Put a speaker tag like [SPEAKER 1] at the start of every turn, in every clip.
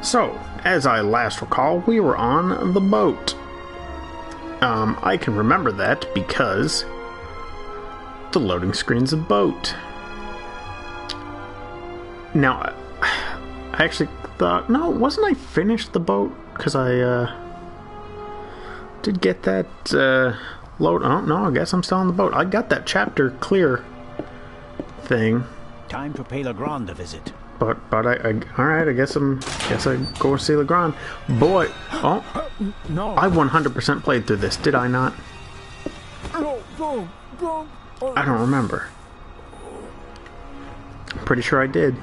[SPEAKER 1] So, as I last recall, we were on the boat. I can remember that because the loading screen's a boat. Now, I actually thought, no, wasn't I finished the boat? Because I did get that load. Oh, no, I guess I'm still on the boat. I got that chapter clear thing.
[SPEAKER 2] Time to pay Legrand a visit.
[SPEAKER 1] But all right. I guess I go see Legrand. Boy, oh,
[SPEAKER 2] No.
[SPEAKER 1] I 100% played through this, did I not?
[SPEAKER 2] No.
[SPEAKER 1] I don't remember. Pretty sure I did.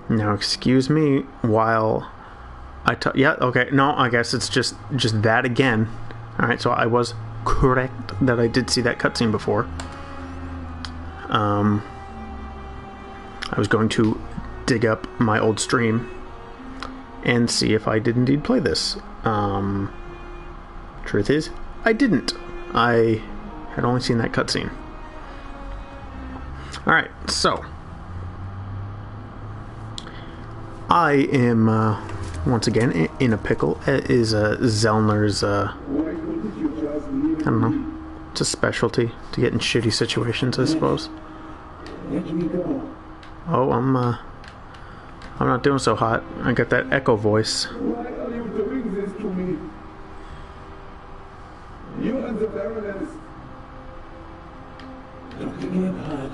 [SPEAKER 1] Now, excuse me while yeah, okay. No, I guess it's just that again. All right, so I was correct that I did see that cutscene before. I was going to dig up my old stream and see if I did indeed play this. Truth is, I didn't. I had only seen that cutscene. Alright, so I am once again in a pickle. It is Zellner's I don't know, it's a specialty to get in shitty situations, I suppose. Oh, I'm not doing so hot. I got that echo voice.
[SPEAKER 3] Why are you doing this to me? You and the Baroness. Dr. Gebhardt.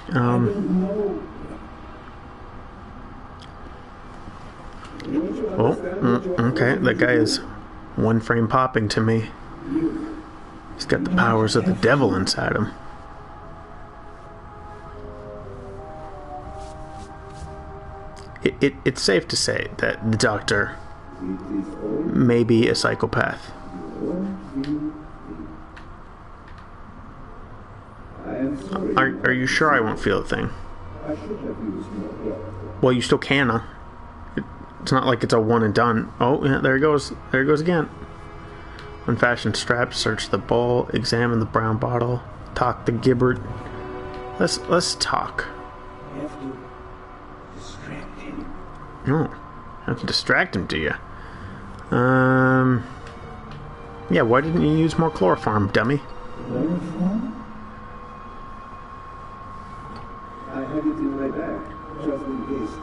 [SPEAKER 3] I don't know.
[SPEAKER 1] Okay, that guy is one frame popping to me. He's got the powers of the devil inside him. It's safe to say that the Doctor may be a psychopath. Are you sure I won't feel a thing? Well, you still can. It's not like it's a one and done. Oh, yeah, there he goes. There he goes again. Unfasten straps, search the bowl, examine the brown bottle, talk to Gibbert. Let's talk. No, I have to distract him, do you? Yeah, why didn't you use more chloroform, dummy?
[SPEAKER 3] Chloroform? I had it in my bag, just in case.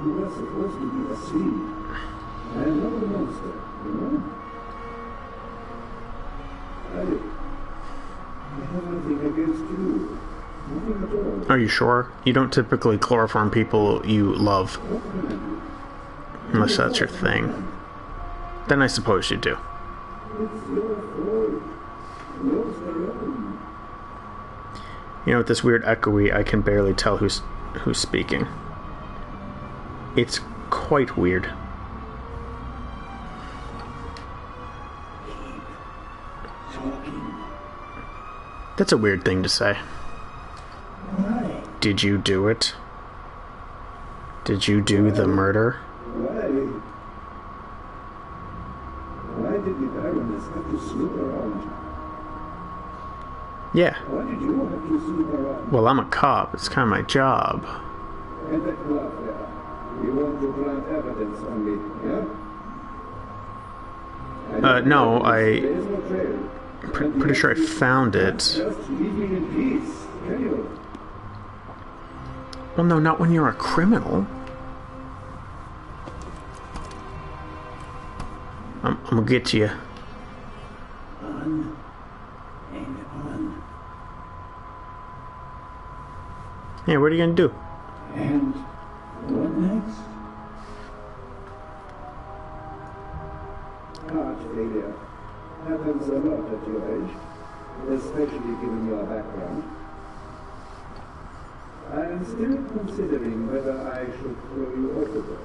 [SPEAKER 3] You were supposed to be asleep. I am not a monster, you know? I have nothing against you. Nothing at all.
[SPEAKER 1] Are you sure? You don't typically chloroform people you love.
[SPEAKER 3] What can I do?
[SPEAKER 1] Unless that's your thing. Then I suppose you do.
[SPEAKER 3] It's your fault. Yours alone.
[SPEAKER 1] You know, with this weird echoey, I can barely tell who's speaking. It's quite weird. That's a weird thing to say.
[SPEAKER 3] Why?
[SPEAKER 1] Did you do it? Did you do the murder?
[SPEAKER 3] Why? Why did the Baroness have to snoop around?
[SPEAKER 1] Yeah.
[SPEAKER 3] Why did you have to snoop around?
[SPEAKER 1] Well, I'm a cop. It's kind of my job.
[SPEAKER 3] And that glove there. You want to plant evidence on me, yeah?
[SPEAKER 1] No,
[SPEAKER 3] There is no trail.
[SPEAKER 1] pretty sure I found it.
[SPEAKER 3] Just leave me in peace, can you?
[SPEAKER 1] Well, no, not when you're a criminal. I'm gonna get you.
[SPEAKER 3] On and on.
[SPEAKER 1] Yeah, what are you gonna do?
[SPEAKER 3] And what next? Heart failure happens a lot at your age, especially given your background. I am still considering whether I should throw you overboard.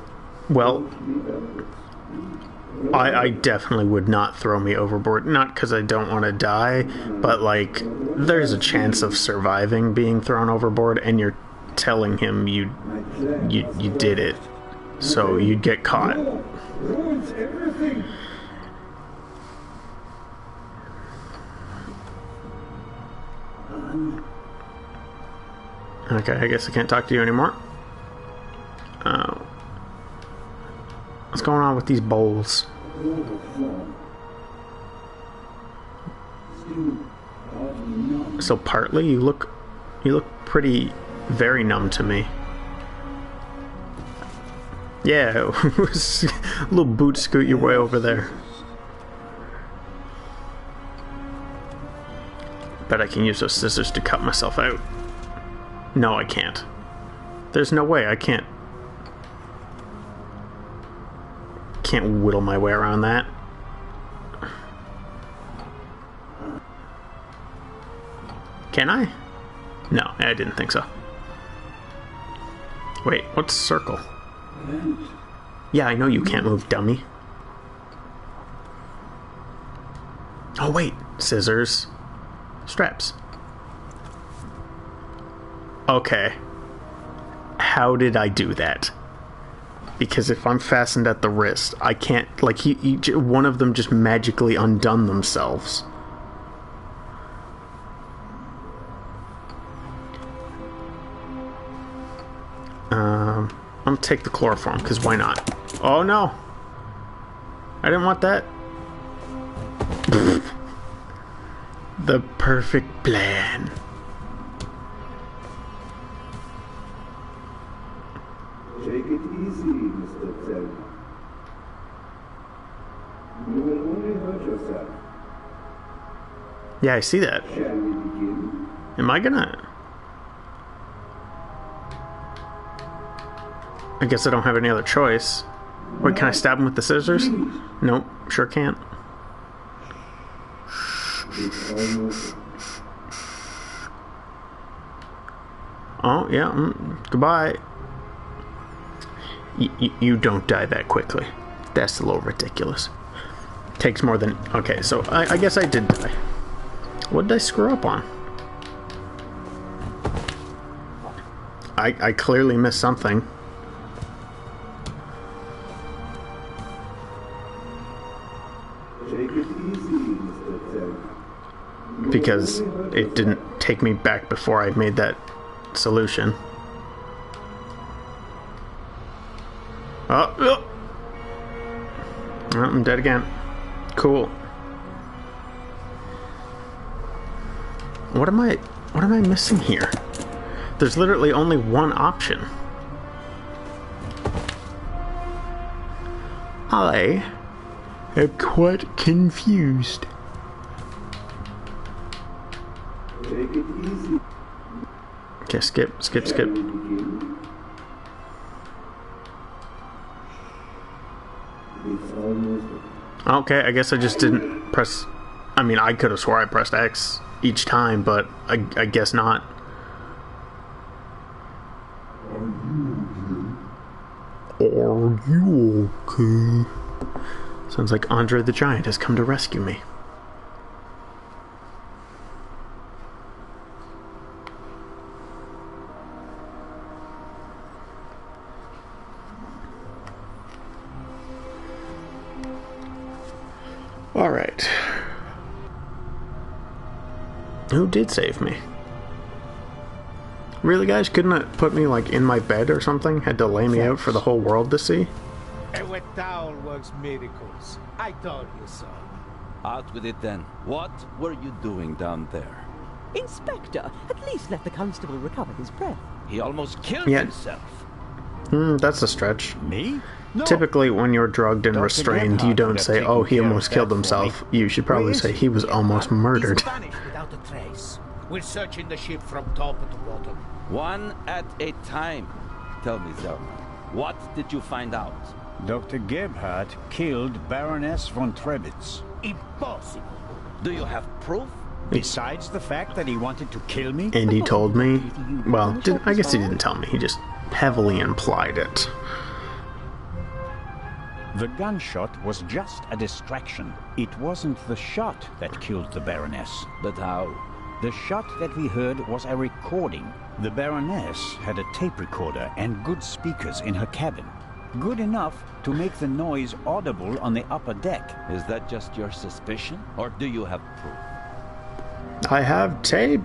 [SPEAKER 1] Well,
[SPEAKER 3] Leave
[SPEAKER 1] I definitely would not throw me overboard. Not because I don't want to die, but like, there's a chance of surviving being thrown overboard, and you're telling him you did it, so you'd get caught.
[SPEAKER 3] ruins everything.
[SPEAKER 1] Okay, I guess I can't talk to you anymore. going on with these bowls? So partly, you look pretty very numb to me. Yeah, a little boot scoot your way over there. Bet I can use those scissors to cut myself out. No, I can't. There's no way I can't whittle my way around that. Can I? No, I didn't think so. Wait, what's circle? Yeah, I know you can't move, dummy. Oh wait, scissors. Straps. Okay. How did I do that? Because if I'm fastened at the wrist, I can't, like, one of them just magically undone themselves. I'm gonna take the chloroform, because why not? Oh no! I didn't want that. The perfect plan.
[SPEAKER 3] Take it easy, Mr. Zell. You will only hurt yourself.
[SPEAKER 1] Yeah, I see that.
[SPEAKER 3] Shall we begin?
[SPEAKER 1] Am I gonna... I guess I don't have any other choice. Wait, can I stab him with the scissors? Nope, sure can't.
[SPEAKER 3] It's almost...
[SPEAKER 1] Oh, yeah, goodbye. You don't die that quickly. That's a little ridiculous. Takes more than... Okay, so I guess I did die. What did I screw up on? I clearly missed something.
[SPEAKER 3] Take it easy, Mr. Zell.
[SPEAKER 1] Because it didn't take me back before I made that solution. Oh, I'm dead again. Cool. What am I missing here? There's literally only one option. I am quite confused.
[SPEAKER 3] Take it easy.
[SPEAKER 1] Okay, skip.
[SPEAKER 3] Shall we begin? It's almost...
[SPEAKER 1] Okay, I guess I just didn't press... I mean, I could have swore I pressed X each time, but I guess not. Are you okay? Sounds like Andre the Giant has come to rescue me. Alright. Who did save me? Really, guys? Couldn't it put me, like, in my bed or something? Had to lay me out for the whole world to see?
[SPEAKER 4] A wet towel works miracles. I told you so.
[SPEAKER 5] Out with it then. What were you doing down there?
[SPEAKER 6] Inspector, at least let the constable recover his breath.
[SPEAKER 5] He almost killed
[SPEAKER 1] Yeah.
[SPEAKER 5] himself.
[SPEAKER 1] That's a stretch.
[SPEAKER 2] Me? No.
[SPEAKER 1] Typically, when you're drugged and
[SPEAKER 2] Dr.
[SPEAKER 1] restrained, you
[SPEAKER 2] Gebhardt
[SPEAKER 1] don't
[SPEAKER 2] would have
[SPEAKER 1] say,
[SPEAKER 2] taken
[SPEAKER 1] oh, he
[SPEAKER 2] care of
[SPEAKER 1] almost
[SPEAKER 2] that
[SPEAKER 1] killed
[SPEAKER 2] for
[SPEAKER 1] himself.
[SPEAKER 2] me.
[SPEAKER 1] You should probably
[SPEAKER 2] Where is
[SPEAKER 1] say
[SPEAKER 2] he?
[SPEAKER 1] he was almost murdered.
[SPEAKER 4] He's vanished without a trace. We're searching the ship from top to bottom.
[SPEAKER 5] One at a time. Tell me, Zelma, what did you find out?
[SPEAKER 2] Dr. Gebhardt killed Baroness von Trebitz.
[SPEAKER 4] Impossible.
[SPEAKER 5] Do you have proof?
[SPEAKER 2] Besides the fact that he wanted to kill me?
[SPEAKER 1] And he told me, well, I guess he didn't tell me, he just heavily implied it.
[SPEAKER 2] The gunshot was just a distraction. It wasn't the shot that killed the Baroness.
[SPEAKER 5] But how?
[SPEAKER 2] The shot that we heard was a recording. The Baroness had a tape recorder and good speakers in her cabin. Good enough to make the noise audible on the upper deck.
[SPEAKER 5] Is that just your suspicion? Or do you have proof?
[SPEAKER 1] I have tape.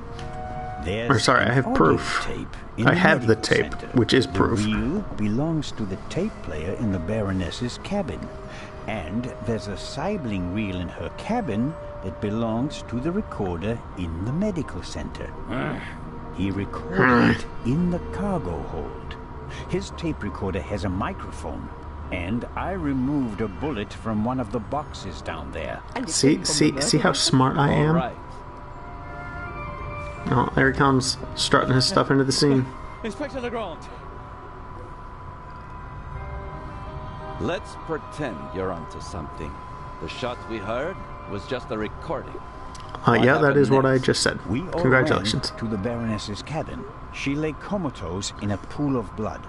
[SPEAKER 2] There's
[SPEAKER 1] Or sorry, I
[SPEAKER 2] an
[SPEAKER 1] have
[SPEAKER 2] audio
[SPEAKER 1] proof.
[SPEAKER 2] tape in
[SPEAKER 1] I
[SPEAKER 2] the
[SPEAKER 1] have the
[SPEAKER 2] medical
[SPEAKER 1] tape,
[SPEAKER 2] center.
[SPEAKER 1] which is
[SPEAKER 2] The
[SPEAKER 1] proof.
[SPEAKER 2] reel belongs to the tape player in the Baroness's cabin. And there's a sibling reel in her cabin that belongs to the recorder in the medical center. He recorded it in the cargo hold. His tape recorder has a microphone, and I removed a bullet from one of the boxes down there.
[SPEAKER 6] And it
[SPEAKER 1] See,
[SPEAKER 6] came from
[SPEAKER 1] see,
[SPEAKER 6] the
[SPEAKER 1] see how
[SPEAKER 6] murderer?
[SPEAKER 1] smart I am?
[SPEAKER 5] All right.
[SPEAKER 1] Oh, there he comes, strutting his stuff into the scene.
[SPEAKER 7] Inspector Legrand.
[SPEAKER 5] Let's pretend you're onto something. The shot we heard was just a recording.
[SPEAKER 1] Yeah, that is what I
[SPEAKER 5] next?
[SPEAKER 1] just said.
[SPEAKER 2] We all
[SPEAKER 1] Congratulations.
[SPEAKER 2] ran to the Baroness's cabin. She lay comatose in a pool of blood.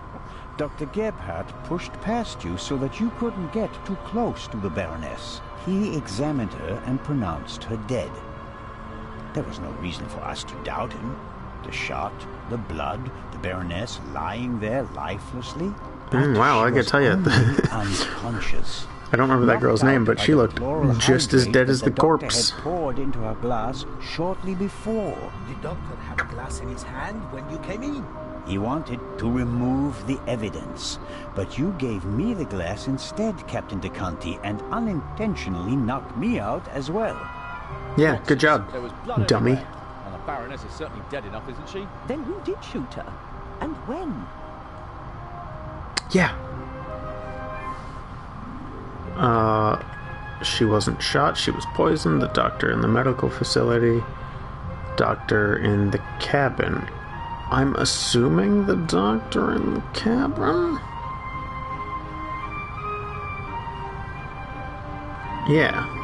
[SPEAKER 2] Dr. Gebhardt pushed past you so that you couldn't get too close to the Baroness. He examined her and pronounced her dead. There was no reason for us to doubt him. The shot, the blood, the Baroness lying there lifelessly. But
[SPEAKER 1] wow, I
[SPEAKER 2] she
[SPEAKER 1] can
[SPEAKER 2] was
[SPEAKER 1] tell you.
[SPEAKER 2] only unconscious.
[SPEAKER 1] I don't remember that girl's
[SPEAKER 2] Knocked
[SPEAKER 1] name,
[SPEAKER 2] out
[SPEAKER 1] but
[SPEAKER 2] by
[SPEAKER 1] she
[SPEAKER 2] the
[SPEAKER 1] looked
[SPEAKER 2] chloral
[SPEAKER 1] just as
[SPEAKER 2] hydrate
[SPEAKER 1] dead
[SPEAKER 2] that
[SPEAKER 1] as the
[SPEAKER 2] doctor
[SPEAKER 1] corpse.
[SPEAKER 2] had poured into her glass shortly before.
[SPEAKER 4] The doctor had a glass in his hand when you came in.
[SPEAKER 2] He wanted to remove the evidence, but you gave me the glass instead, Captain DeConti, and unintentionally knocked me out as well.
[SPEAKER 1] Yeah, good job,
[SPEAKER 7] There was blood
[SPEAKER 1] dummy.
[SPEAKER 7] everywhere. And the Baroness is certainly dead enough, isn't she?
[SPEAKER 6] Then who did shoot her? And when?
[SPEAKER 1] Yeah. She wasn't shot, she was poisoned. The doctor in the medical facility. Doctor in the cabin. I'm assuming the doctor in the cabin? Yeah.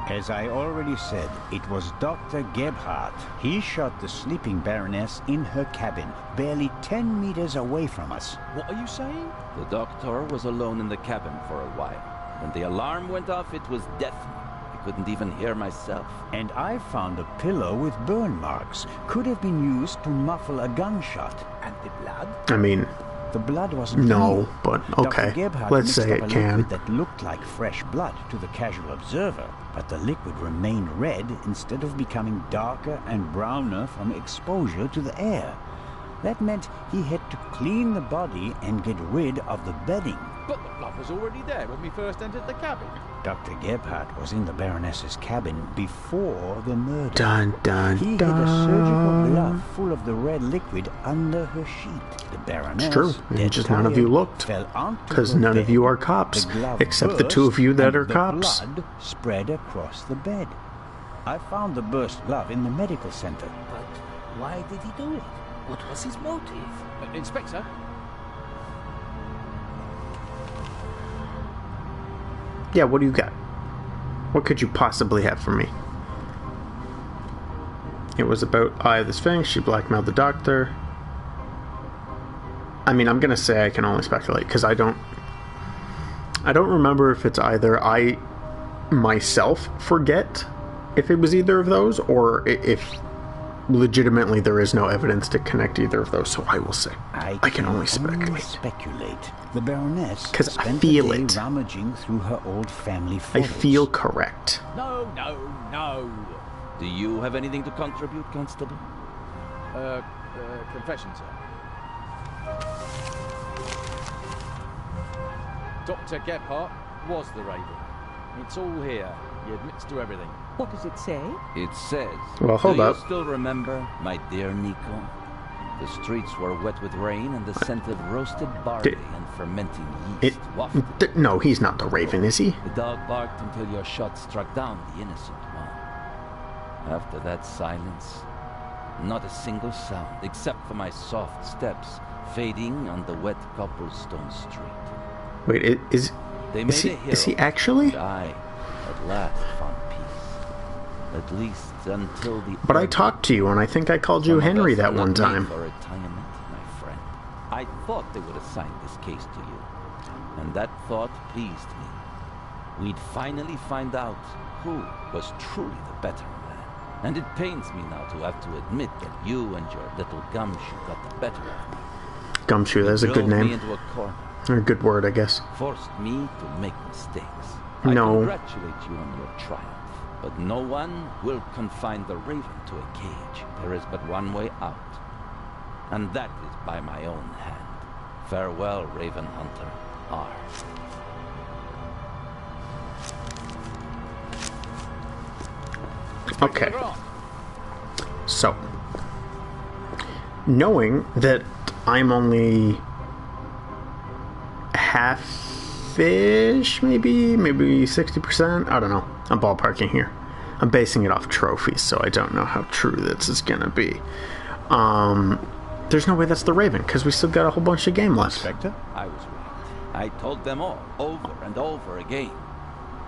[SPEAKER 2] As I already said, it was Dr. Gebhardt. He shot the sleeping Baroness in her cabin, barely 10 meters away from us.
[SPEAKER 7] What are you saying?
[SPEAKER 5] The doctor was alone in the cabin for a while. When the alarm went off, it was deafening. I couldn't even hear myself.
[SPEAKER 2] And I found a pillow with burn marks. Could have been used to muffle a gunshot.
[SPEAKER 4] And the blood?
[SPEAKER 1] I mean,
[SPEAKER 2] The blood wasn't
[SPEAKER 1] no,
[SPEAKER 2] real.
[SPEAKER 1] but
[SPEAKER 2] Dr.
[SPEAKER 1] okay.
[SPEAKER 2] Gebhardt
[SPEAKER 1] Let's
[SPEAKER 2] mixed
[SPEAKER 1] say
[SPEAKER 2] up
[SPEAKER 1] it
[SPEAKER 2] a
[SPEAKER 1] can.
[SPEAKER 2] liquid that looked like fresh blood to the casual observer, but the liquid remained red instead of becoming darker and browner from exposure to the air. That meant he had to clean the body and get rid of the bedding.
[SPEAKER 7] But the blood was already there when we first entered the cabin.
[SPEAKER 2] Dr. Gebhardt was in the Baroness's cabin before the murder.
[SPEAKER 1] Dun dun
[SPEAKER 2] He
[SPEAKER 1] dun.
[SPEAKER 2] hid a surgical glove full of the red liquid under her sheet. The Baroness,
[SPEAKER 1] It's true. And
[SPEAKER 2] dead
[SPEAKER 1] just none of you
[SPEAKER 2] tired,
[SPEAKER 1] looked.
[SPEAKER 2] fell onto
[SPEAKER 1] Because
[SPEAKER 2] the
[SPEAKER 1] none of
[SPEAKER 2] bed.
[SPEAKER 1] you are cops.
[SPEAKER 2] The glove
[SPEAKER 1] Except the two of you that
[SPEAKER 2] burst,
[SPEAKER 1] are
[SPEAKER 2] and
[SPEAKER 1] cops.
[SPEAKER 2] The blood spread across the bed. I found the burst glove in the medical center.
[SPEAKER 4] But why did he do it? What was his motive?
[SPEAKER 7] Inspector?
[SPEAKER 1] Yeah, what do you got? What could you possibly have for me? It was about Eye of the Sphinx. She blackmailed the doctor. I mean, I'm gonna say I can only speculate because I don't remember if it's either I myself forget if it was either of those, or if legitimately there is no evidence to connect either of those. So I will say I can only speculate.
[SPEAKER 2] The Baroness
[SPEAKER 1] 'Cause I
[SPEAKER 2] spent
[SPEAKER 1] feel
[SPEAKER 2] the day
[SPEAKER 1] it.
[SPEAKER 2] rummaging through her old family
[SPEAKER 1] I
[SPEAKER 2] photos.
[SPEAKER 1] feel correct.
[SPEAKER 7] No, no, no.
[SPEAKER 5] Do you have anything to contribute, Constable?
[SPEAKER 7] Confession, sir. Dr. Gebhardt was the Raven. It's all here. He admits to everything.
[SPEAKER 6] What does it say?
[SPEAKER 5] It says...
[SPEAKER 1] Well, hold
[SPEAKER 5] Do
[SPEAKER 1] up.
[SPEAKER 5] you still remember, my dear Nico? The streets were wet with rain and the scent of roasted barley and fermenting yeast wafted.
[SPEAKER 1] No, he's not the Raven, is he?
[SPEAKER 5] The dog barked until your shot struck down the innocent one. After that silence, not a single sound except for my soft steps fading on the wet cobblestone street.
[SPEAKER 1] Wait, is
[SPEAKER 5] They made
[SPEAKER 1] he actually?
[SPEAKER 5] And I, at last, found peace. At least until the...
[SPEAKER 1] But I talked to you, and I think I called you
[SPEAKER 5] Some of
[SPEAKER 1] Henry
[SPEAKER 5] us
[SPEAKER 1] that
[SPEAKER 5] are not
[SPEAKER 1] one
[SPEAKER 5] made
[SPEAKER 1] time.
[SPEAKER 5] for retirement, my friend. I thought they would assign this case to you, and that thought pleased me. We'd finally find out who was truly the better man. And it pains me now to have to admit that you and your little gumshoe got the better of me.
[SPEAKER 1] Gumshoe, that's a good
[SPEAKER 5] Drove me
[SPEAKER 1] name.
[SPEAKER 5] into a corner,
[SPEAKER 1] Or a good word, I guess.
[SPEAKER 5] forced me to make mistakes.
[SPEAKER 1] No.
[SPEAKER 5] I congratulate you on your triumph. But no one will confine the Raven to a cage. There is but one way out. And that is by my own hand. Farewell, Raven Hunter. R.
[SPEAKER 1] Okay. So, knowing that I'm only half-ish, maybe 60%, I don't know. I'm ballparking here. I'm basing it off trophies, so I don't know how true this is gonna be. There's no way that's the Raven, because we still got a whole bunch of game left.
[SPEAKER 2] Inspector?
[SPEAKER 5] I was right. I told them all, over and over again.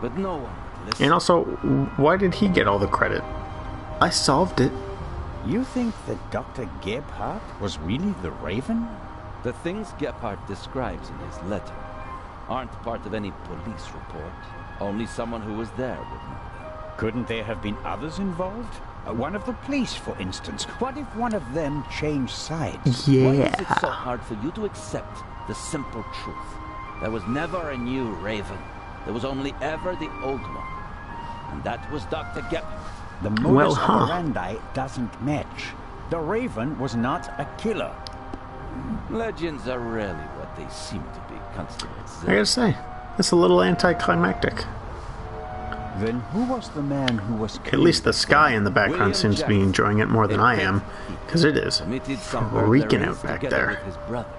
[SPEAKER 5] But no one would listen.
[SPEAKER 1] And also, why did he get all the credit? I solved it.
[SPEAKER 2] You think that Dr. Gebhardt was really the Raven?
[SPEAKER 5] The things Gebhardt describes in his letter aren't part of any police report. Only someone who was there would know them.
[SPEAKER 2] Couldn't there have been others involved? One of the police, for instance. What if one of them changed sides?
[SPEAKER 1] Yeah.
[SPEAKER 5] Why is it so hard for you to accept the simple truth? There was never a new Raven. There was only ever the old one. And that was Dr. Gebhardt.
[SPEAKER 2] The modus operandi doesn't match. The Raven was not a killer.
[SPEAKER 5] Legends are rarely what they seem to be, Constable.
[SPEAKER 1] I gotta say, that's a little anticlimactic.
[SPEAKER 2] Then who was the man who was killed?
[SPEAKER 1] At least the sky in the background
[SPEAKER 5] William
[SPEAKER 1] seems to be
[SPEAKER 5] Jackson,
[SPEAKER 1] enjoying it more than I am, because it is
[SPEAKER 5] committed some
[SPEAKER 1] freaking out
[SPEAKER 5] burglaries
[SPEAKER 1] back
[SPEAKER 5] together
[SPEAKER 1] there.
[SPEAKER 5] with his brother.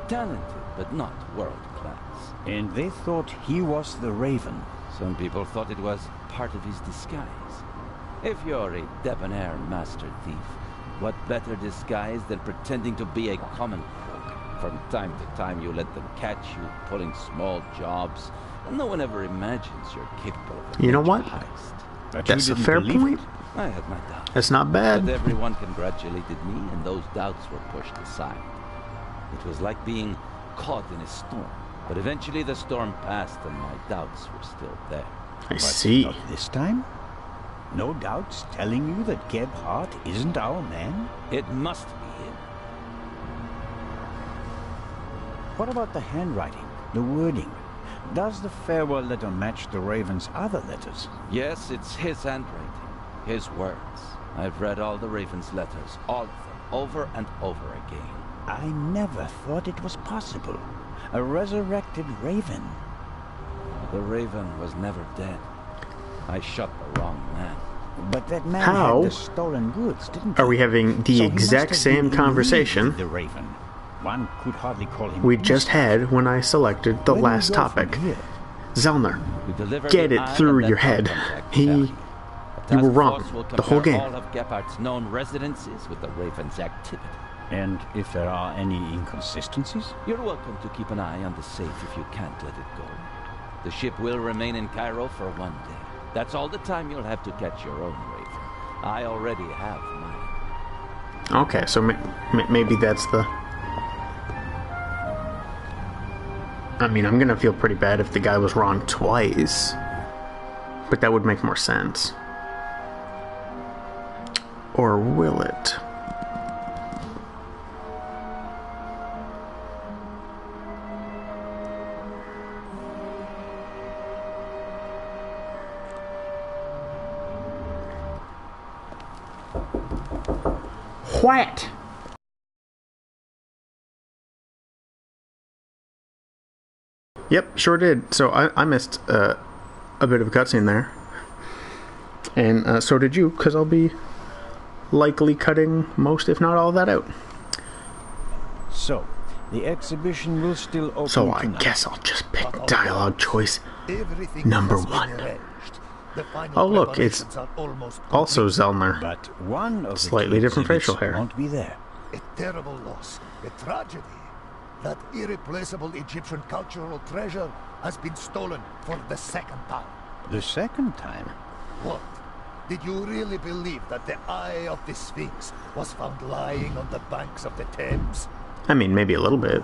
[SPEAKER 5] Talented, but not world class.
[SPEAKER 2] And they thought he was the Raven.
[SPEAKER 5] Some people thought it was part of his disguise. If you're a debonair master thief, what better disguise than pretending to be a common folk? From time to time you let them catch you pulling small jobs, and no one ever imagines you're capable of a
[SPEAKER 1] You know
[SPEAKER 5] major
[SPEAKER 1] what?
[SPEAKER 5] heist.
[SPEAKER 2] But you
[SPEAKER 1] That's a
[SPEAKER 2] didn't
[SPEAKER 1] fair
[SPEAKER 2] believe
[SPEAKER 1] point.
[SPEAKER 2] it?
[SPEAKER 5] I had my doubts.
[SPEAKER 1] That's not
[SPEAKER 5] But
[SPEAKER 1] bad.
[SPEAKER 5] everyone congratulated me, and those doubts were pushed aside. It was like being caught in a storm. But eventually the storm passed, and my doubts were still there.
[SPEAKER 1] I see.
[SPEAKER 2] Not this time? No doubts telling you that Gebhardt isn't our man?
[SPEAKER 5] It must be him.
[SPEAKER 2] What about the handwriting, the wording? Does the farewell letter match the Raven's other letters?
[SPEAKER 5] Yes, it's his handwriting, his words. I've read all the Raven's letters, all of them, over and over again.
[SPEAKER 2] I never thought it was possible. A resurrected Raven.
[SPEAKER 5] The Raven was never dead. I shot the wrong man.
[SPEAKER 2] But that man
[SPEAKER 1] How
[SPEAKER 2] had the stolen goods, didn't he?
[SPEAKER 1] Are we having the
[SPEAKER 2] So he must
[SPEAKER 1] exact
[SPEAKER 2] have
[SPEAKER 1] same
[SPEAKER 2] been in
[SPEAKER 1] conversation
[SPEAKER 2] league with the Raven. One could hardly call him
[SPEAKER 1] we just
[SPEAKER 2] innocent.
[SPEAKER 1] had when I selected the
[SPEAKER 2] Where do we
[SPEAKER 1] last
[SPEAKER 2] go from
[SPEAKER 1] topic?
[SPEAKER 2] here?
[SPEAKER 1] Zellner,
[SPEAKER 5] We deliver
[SPEAKER 1] get
[SPEAKER 5] the
[SPEAKER 1] it
[SPEAKER 5] eye
[SPEAKER 1] through
[SPEAKER 5] and
[SPEAKER 1] your
[SPEAKER 5] then
[SPEAKER 1] head.
[SPEAKER 5] contact
[SPEAKER 1] You
[SPEAKER 5] Sally. The
[SPEAKER 1] were
[SPEAKER 5] task
[SPEAKER 1] wrong
[SPEAKER 5] force will
[SPEAKER 1] the whole
[SPEAKER 5] compare
[SPEAKER 1] game.
[SPEAKER 5] all of Gephardt's known residences with the Raven's activity.
[SPEAKER 2] And if there are any inconsistencies?
[SPEAKER 5] You're welcome to keep an eye on the safe if you can't let it go. The ship will remain in Cairo for one day. That's all the time you'll have to catch your own Raven. I already have mine.
[SPEAKER 1] Okay, so maybe that's the... I mean, I'm gonna feel pretty bad if the guy was wrong twice. But that would make more sense. Or will it? What? Yep, sure did. So I missed a bit of a cutscene there. And so did you, because I'll be likely cutting most, if not all of that out.
[SPEAKER 2] So, the exhibition will still open
[SPEAKER 1] So I
[SPEAKER 2] tonight.
[SPEAKER 1] guess I'll just pick dialogue choice
[SPEAKER 8] Everything
[SPEAKER 1] number
[SPEAKER 8] has been
[SPEAKER 1] one.
[SPEAKER 8] arranged. The final
[SPEAKER 1] Oh, look, it's
[SPEAKER 8] preparations are almost
[SPEAKER 1] also
[SPEAKER 8] complete.
[SPEAKER 1] Zellner.
[SPEAKER 2] But one of the
[SPEAKER 1] Slightly
[SPEAKER 2] two
[SPEAKER 1] different
[SPEAKER 2] exhibits
[SPEAKER 1] facial hair.
[SPEAKER 2] won't be there.
[SPEAKER 8] A terrible loss, a tragedy. That irreplaceable Egyptian cultural treasure has been stolen for the second time.
[SPEAKER 2] The second time?
[SPEAKER 8] What? Did you really believe that the Eye of the Sphinx was found lying on the banks of the Thames?
[SPEAKER 1] I mean, maybe a little bit.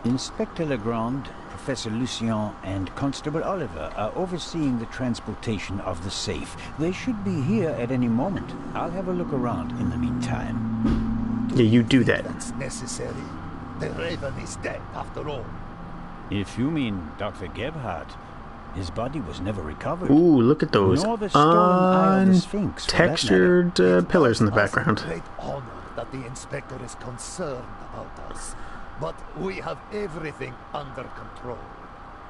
[SPEAKER 2] Inspector Legrand, Professor Lucien, and Constable Oliver are overseeing the transportation of the safe. They should be here at any moment. I'll have a look around in the meantime.
[SPEAKER 1] Yeah, you do that.
[SPEAKER 8] That's necessary. The Raven is dead, after all.
[SPEAKER 2] If you mean Dr. Gebhardt, His body was never recovered.
[SPEAKER 1] Ooh, look at those
[SPEAKER 2] Nor the stolen eye of the Sphinx, for that
[SPEAKER 1] textured pillars in the background.
[SPEAKER 8] Great honor that the inspector is concerned about us, but we have everything under control.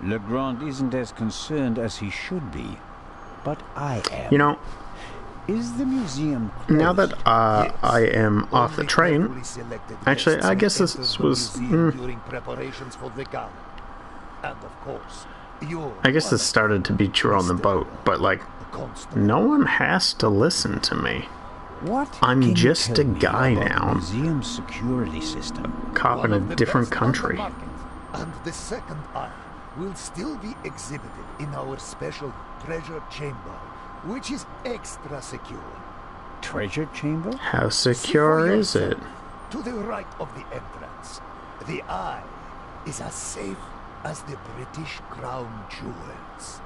[SPEAKER 2] Legrand isn't as concerned as he should be, but I am.
[SPEAKER 1] You know,
[SPEAKER 2] Is the museum closed?
[SPEAKER 1] now that I am off the
[SPEAKER 8] Only
[SPEAKER 1] train,
[SPEAKER 8] carefully selected
[SPEAKER 1] actually,
[SPEAKER 8] guests
[SPEAKER 1] I
[SPEAKER 8] may
[SPEAKER 1] guess
[SPEAKER 8] enter
[SPEAKER 1] this
[SPEAKER 8] the
[SPEAKER 1] was...
[SPEAKER 8] museum during preparations for the gala. And of course,
[SPEAKER 1] I guess this started to be true on the boat, but like, no one has to listen to me.
[SPEAKER 2] What?
[SPEAKER 1] I'm
[SPEAKER 2] can you
[SPEAKER 1] just
[SPEAKER 2] tell
[SPEAKER 1] a
[SPEAKER 2] me
[SPEAKER 1] guy
[SPEAKER 2] about
[SPEAKER 1] now.
[SPEAKER 2] the museum's security system.
[SPEAKER 1] Cop in a different country.
[SPEAKER 8] And the second eye will still be exhibited in our special treasure chamber, which is extra secure.
[SPEAKER 2] Treasure chamber?
[SPEAKER 1] How secure is it?
[SPEAKER 8] To the right of the entrance, the eye is as safe as the British crown jewels.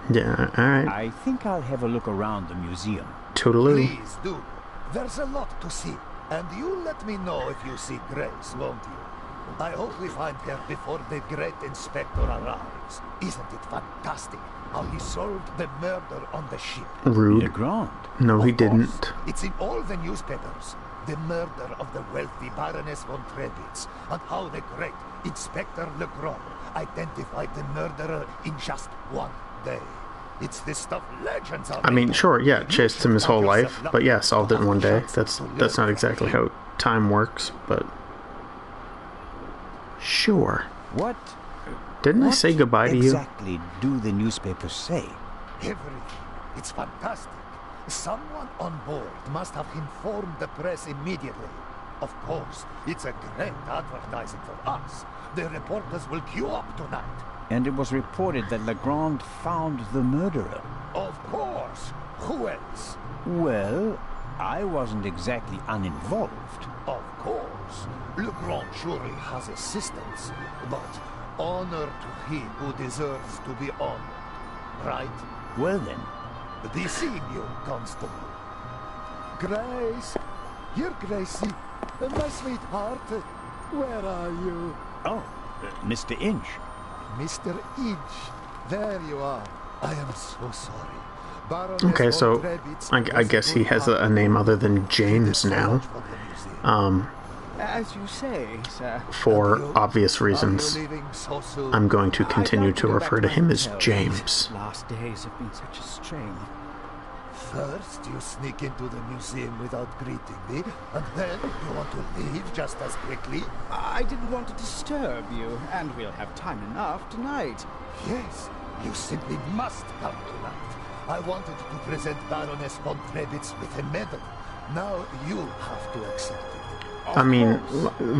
[SPEAKER 1] Yeah, alright.
[SPEAKER 2] I think I'll have a look around the museum.
[SPEAKER 1] Toodaloo.
[SPEAKER 8] Please do. There's a lot to see, and you let me know if you see Grace, won't you? I hope we find her before the great inspector arrives. Isn't it fantastic how he solved the murder on the ship?
[SPEAKER 1] Rude.
[SPEAKER 2] Legrand.
[SPEAKER 1] No, he
[SPEAKER 8] Of course,
[SPEAKER 1] didn't.
[SPEAKER 8] It's in all the newspapers. The murder of the wealthy Baroness von Trebitz, and how the great Inspector Legrand identified the murderer in just one day. It's the stuff legends are
[SPEAKER 1] I mean,
[SPEAKER 8] made of.
[SPEAKER 1] sure, yeah,
[SPEAKER 8] You
[SPEAKER 1] chased
[SPEAKER 8] should
[SPEAKER 1] him his
[SPEAKER 8] count
[SPEAKER 1] whole life,
[SPEAKER 8] yourself
[SPEAKER 1] but yeah,
[SPEAKER 8] lucky
[SPEAKER 1] solved
[SPEAKER 8] to
[SPEAKER 1] it in
[SPEAKER 8] have
[SPEAKER 1] one
[SPEAKER 8] the
[SPEAKER 1] day.
[SPEAKER 8] chance
[SPEAKER 1] That's
[SPEAKER 8] to learn
[SPEAKER 1] not
[SPEAKER 8] from
[SPEAKER 1] exactly
[SPEAKER 8] him.
[SPEAKER 1] how time works, but sure.
[SPEAKER 2] What?
[SPEAKER 1] Didn't I
[SPEAKER 2] what
[SPEAKER 1] say goodbye to you?
[SPEAKER 2] exactly do the newspapers say?
[SPEAKER 8] Everything. It's fantastic. Someone on board must have informed the press immediately. Of course, it's a great advertising for us. The reporters will queue up tonight.
[SPEAKER 2] And it was reported that Legrand found the murderer.
[SPEAKER 8] Of course. Who else?
[SPEAKER 2] Well, I wasn't exactly uninvolved.
[SPEAKER 8] Of course. Legrand surely has assistants, but honor to him who deserves to be honored. Right?
[SPEAKER 2] Well then,
[SPEAKER 8] Be seeing you, Constable. Grace! Here, Gracie. My sweetheart. Where are you?
[SPEAKER 2] oh, Mr. Inch.
[SPEAKER 8] Mr. Inch. There you are. I am so sorry. Baroness
[SPEAKER 1] Okay,
[SPEAKER 8] von
[SPEAKER 1] so
[SPEAKER 8] Trebitz
[SPEAKER 1] I
[SPEAKER 8] was
[SPEAKER 1] guess he
[SPEAKER 8] good
[SPEAKER 1] has a
[SPEAKER 8] heart.
[SPEAKER 1] name other than James now.
[SPEAKER 8] For the museum.
[SPEAKER 7] As you say, sir.
[SPEAKER 1] For
[SPEAKER 8] And you?
[SPEAKER 1] obvious
[SPEAKER 8] Are you
[SPEAKER 1] reasons,
[SPEAKER 8] leaving so soon?
[SPEAKER 1] I'm going to continue
[SPEAKER 7] I'd like
[SPEAKER 1] to
[SPEAKER 7] go back
[SPEAKER 1] refer to
[SPEAKER 7] my
[SPEAKER 1] him as
[SPEAKER 7] hotel.
[SPEAKER 1] James.
[SPEAKER 7] Last days have been such a strain.
[SPEAKER 8] First, you sneak into the museum without greeting me, and then you want to leave just as quickly?
[SPEAKER 7] I didn't want to disturb you, and we'll have time enough tonight.
[SPEAKER 8] Yes, you simply must come tonight. I wanted to present Baroness von Trebitz with a medal. Now you have to accept it.
[SPEAKER 1] I mean,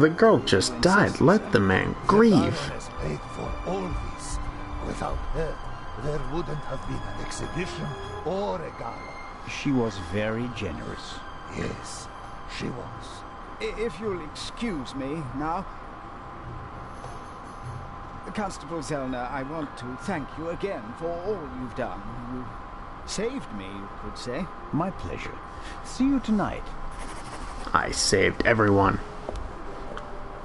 [SPEAKER 1] the girl just died. Let the man grieve.
[SPEAKER 8] The Baroness paid for all this. Without her, there wouldn't have been an exhibition or a gala.
[SPEAKER 2] She was very generous.
[SPEAKER 8] Yes, she was.
[SPEAKER 7] If you'll excuse me now. Constable Zellner, I want to thank you again for all you've done. You saved me, you could say.
[SPEAKER 2] My pleasure. See you tonight.
[SPEAKER 1] I saved everyone.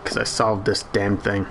[SPEAKER 1] Because I solved this damn thing.